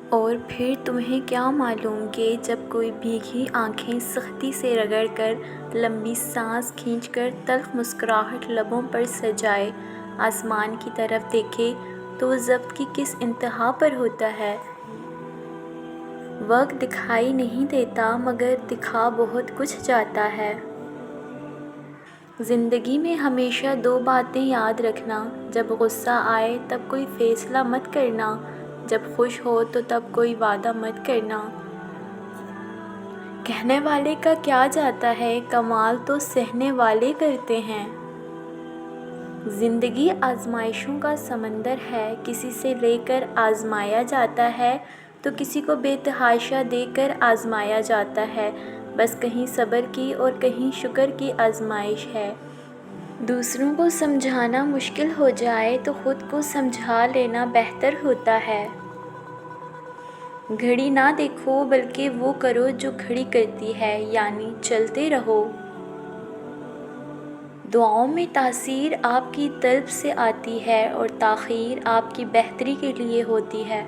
اور پھر تمہیں کیا معلوم کہ جب کوئی بھیگی آنکھیں سختی سے رگڑ کر، لمبی سانس کھینچ کر، تلخ مسکراہٹ لبوں پر سجائے، آسمان کی طرف دیکھے تو وہ ضبط کی کس انتہا پر ہوتا ہے۔ وقت دکھائی نہیں دیتا مگر دکھا بہت کچھ جاتا ہے۔ زندگی میں ہمیشہ دو باتیں یاد رکھنا: جب غصہ آئے تب کوئی فیصلہ مت کرنا، جب خوش ہو تو تب کوئی وعدہ مت کرنا۔ کہنے والے کا کیا جاتا ہے، کمال تو سہنے والے کرتے ہیں۔ زندگی آزمائشوں کا سمندر ہے، کسی سے لے کر آزمایا جاتا ہے تو کسی کو بے تحاشا دے کر آزمایا جاتا ہے، بس کہیں صبر کی اور کہیں شکر کی آزمائش ہے۔ دوسروں کو سمجھانا مشکل ہو جائے تو خود کو سمجھا لینا بہتر ہوتا ہے۔ گھڑی نہ دیکھو بلکہ وہ کرو جو گھڑی کرتی ہے، یعنی چلتے رہو۔ دعاؤں میں تاثیر آپ کی طلب سے آتی ہے اور تاخیر آپ کی بہتری کے لیے ہوتی ہے۔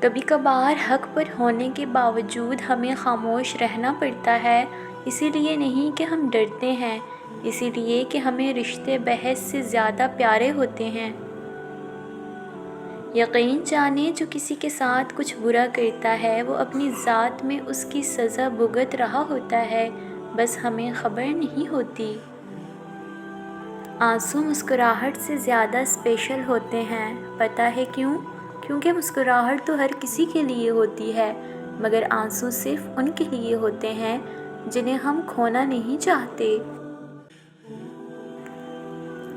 کبھی کبھار حق پر ہونے کے باوجود ہمیں خاموش رہنا پڑتا ہے، اسی لیے نہیں کہ ہم ڈرتے ہیں، اسی لیے کہ ہمیں رشتے بحث سے زیادہ پیارے ہوتے ہیں۔ یقین جانیں جو کسی کے ساتھ کچھ برا کرتا ہے وہ اپنی ذات میں اس کی سزا بھگت رہا ہوتا ہے، بس ہمیں خبر نہیں ہوتی۔ آنسو مسکراہٹ سے زیادہ اسپیشل ہوتے ہیں، پتہ ہے کیوں؟ کیونکہ مسکراہٹ تو ہر کسی کے لیے ہوتی ہے، مگر آنسو صرف ان کے لیے ہوتے ہیں جنہیں ہم کھونا نہیں چاہتے۔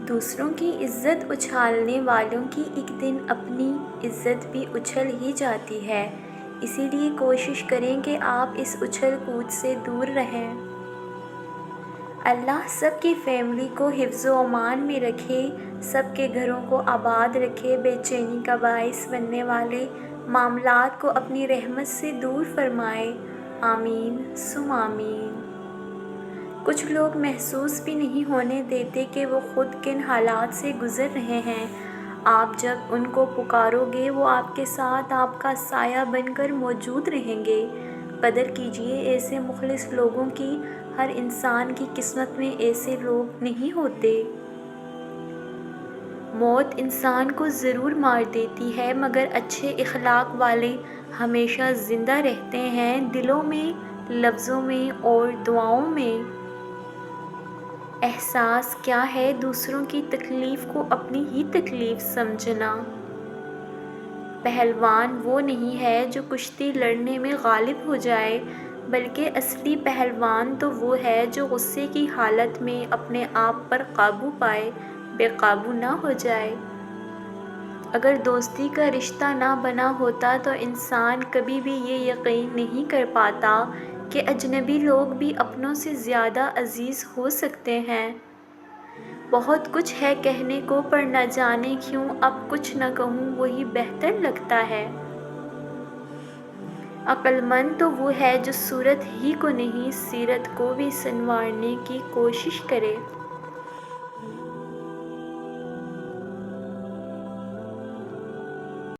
دوسروں کی عزت اچھالنے والوں کی ایک دن اپنی عزت بھی اچھل ہی جاتی ہے، اسی لیے کوشش کریں کہ آپ اس اچھل کود سے دور رہیں۔ اللہ سب کی فیملی کو حفظ و امان میں رکھے، سب کے گھروں کو آباد رکھے، بے چینی کا باعث بننے والے معاملات کو اپنی رحمت سے دور فرمائے۔ آمین ثم آمین۔ کچھ لوگ محسوس بھی نہیں ہونے دیتے کہ وہ خود کن حالات سے گزر رہے ہیں۔ آپ جب ان کو پکارو گے وہ آپ کے ساتھ آپ کا سایہ بن کر موجود رہیں گے۔ قدر کیجیے ایسے مخلص لوگوں کی، ہر انسان کی قسمت میں ایسے لوگ نہیں ہوتے۔ موت انسان کو ضرور مار دیتی ہے مگر اچھے اخلاق والے ہمیشہ زندہ رہتے ہیں، دلوں میں، لفظوں میں اور دعاؤں میں۔ احساس کیا ہے دوسروں کی تکلیف کو اپنی ہی تکلیف سمجھنا۔ پہلوان وہ نہیں ہے جو کشتی لڑنے میں غالب ہو جائے، بلکہ اصلی پہلوان تو وہ ہے جو غصے کی حالت میں اپنے آپ پر قابو پائے، بے قابو نہ ہو جائے۔ اگر دوستی کا رشتہ نہ بنا ہوتا تو انسان کبھی بھی یہ یقین نہیں کر پاتا کہ اجنبی لوگ بھی اپنوں سے زیادہ عزیز ہو سکتے ہیں۔ بہت کچھ ہے کہنے کو پر نہ جانے کیوں اب کچھ نہ کہوں وہی بہتر لگتا ہے۔ عقل مند تو وہ ہے جو صورت ہی کو نہیں سیرت کو بھی سنوارنے کی کوشش کرے۔